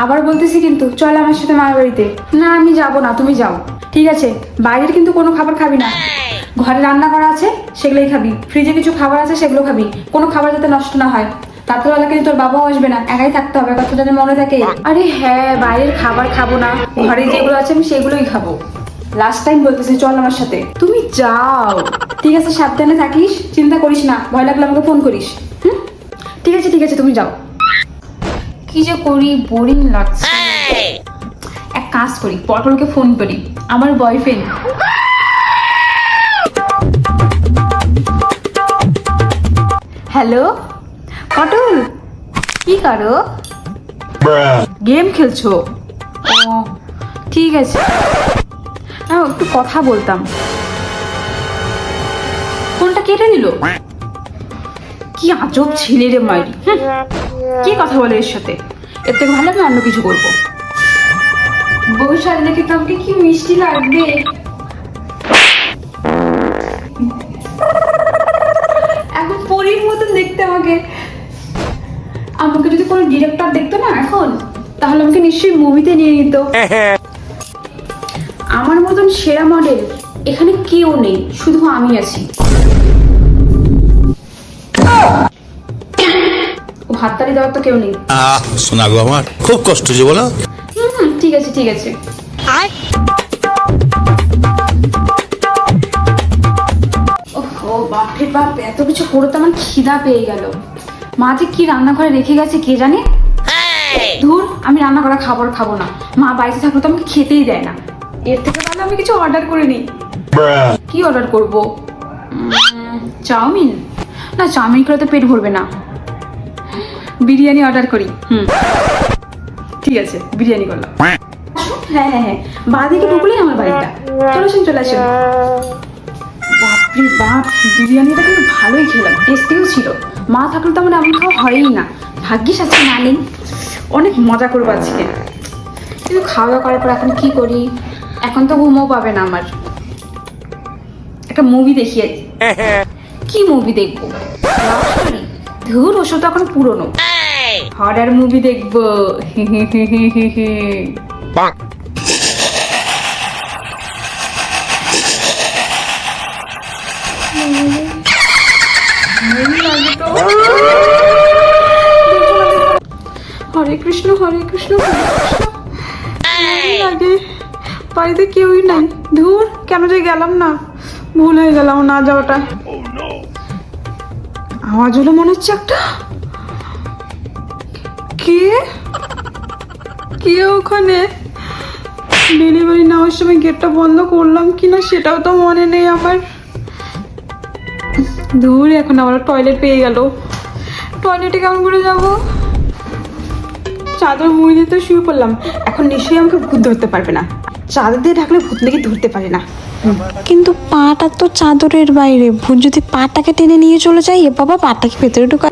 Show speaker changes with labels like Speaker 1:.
Speaker 1: আবার বলতেছি কিন্তু চল আমার সাথে মামার বাড়িতে। না আমি যাব না, তুমি যাও। ঠিক আছে, বাইরের কিন্তু কোনো খাবার খাবি না, ঘরে রান্না করা আছে সেগুলোই খাবি, ফ্রিজে কিছু খাবার আছে সেগুলো খাবি, কোনো খাবার যাতে নষ্ট না হয়। রাত্রেবেলা কিন্তু তোর বাবাও আসবে না, একাই থাকতে হবে, কথা যেন মনে থাকে। আরে হ্যাঁ, বাইরের খাবার খাবো না, ঘরে যেগুলো আছে আমি সেগুলোই খাবো। লাস্ট টাইম বলতেছি চল আমার সাথে, তুমি যাও। ঠিক আছে, সাবধানে থাকিস, চিন্তা করিস না, ভয় লাগলে আমাকে ফোন করিস। হুম, ঠিক আছে ঠিক আছে, তুমি যাও। কি যে করি, বোরিং লাগছে। এক কাজ করি, পটলকে ফোন করি, আমার বয়ফ্রেন্ড। হ্যালো পটল, কি করো? গেম খেলছো? ও ঠিক আছে, একটু কথা বলতাম। ফোনটা কেটে নিল, কি আজব ছেলে রে মাইরি। কি কথা বলে এর সাথে, এর থেকে ভালো আমি অন্য কিছু করবো। বউ সাজলে কি তোমাকে কি মিষ্টি লাগবে। এখন পরীর মতন দেখতে আমাকে। আমাকে যদি কোনো ডিরেক্টর দেখতো না এখন, তাহলে আমাকে নিশ্চয়ই মুভিতে নিয়ে নিত। আমার মতন সেরা মডেল এখানে কেউ নেই, শুধু আমি আছি। ও হাততালি দেওয়ার তো কেউ নেই।
Speaker 2: শোনা গো, আমার খুব কষ্ট যে বলো।
Speaker 1: ঠিক আছে ঠিক আছে। ও বাপরে বাপ, এত কিছু করে তো আমার খিদা পেয়ে গেল। মা যে কি রান্নাঘরে রেখে গেছে কে জানে। ধুর, আমি রান্না করা খাবার খাবো না, মা বাড়িতে থাকলে তো আমাকে খেতেই দেয় না। এর থেকে ভালো আমি কিছু অর্ডার করে নিই। কি অর্ডার করবো? চাউমিন? না, চাউমিন করে তো পেট ভরবে না, বিরিয়ানি অর্ডার করি। ঠিক আছে, বিরিয়ানি করলাম। হ্যাঁ হ্যাঁ হ্যাঁ, বাঁদিকে ঢুকলেই আমার বাড়িটা। চলে আসুন চলে আসুন। বাপরে বাপ, বিরিয়ানিটা কিন্তু ভালোই খেলাম, টেস্টিও ছিল। মা থাকলে তো আমার এমন খাওয়া হয়ই না। ভাগ্যিস আজকে না নেই, অনেক মজা করবো আজকে। কিন্তু খাওয়া দাওয়া করার পর এখন কি করি? এখন তো ঘুমও পাবে না আমার। একটা মুভি দেখি। কি মুভি দেখবো? ধুর, ওসব তো এখন পুরনো। হরার মুভি দেখবো। হরে কৃষ্ণ হরে কৃষ্ণ হরে কৃষ্ণ। লাগে বাড়িতে কেউই নাই। ধুর, কেন যে গেলাম না, ভুল হয়ে গেলাম না যাওয়াটা। আওয়াজ হলো মনে হচ্ছে একটা। কে কে ওখানে? ডেলিভারি নেওয়ার সময় গেটটা বন্ধ করলাম কিনা সেটাও তো মনে নেই আমার। দূর, এখন আমার টয়লেট পেয়ে গেল। টয়লেটে কেমন করে যাবো? চাদর মুড়ি দিয়ে তো শুয়ে পড়লাম, এখন নিশ্চয়ই আমাকে ভূত ধরতে পারবে না। চাদর দিয়ে ঢাকলে ভূত নাকি ধরতে পারে না।
Speaker 3: কিন্তু পাটা তো চাদরের বাইরে, ভূত যদি পাটাকে টেনে নিয়ে চলে যায়, এ বাবা পাটাকে ভেতরে ঢুকা।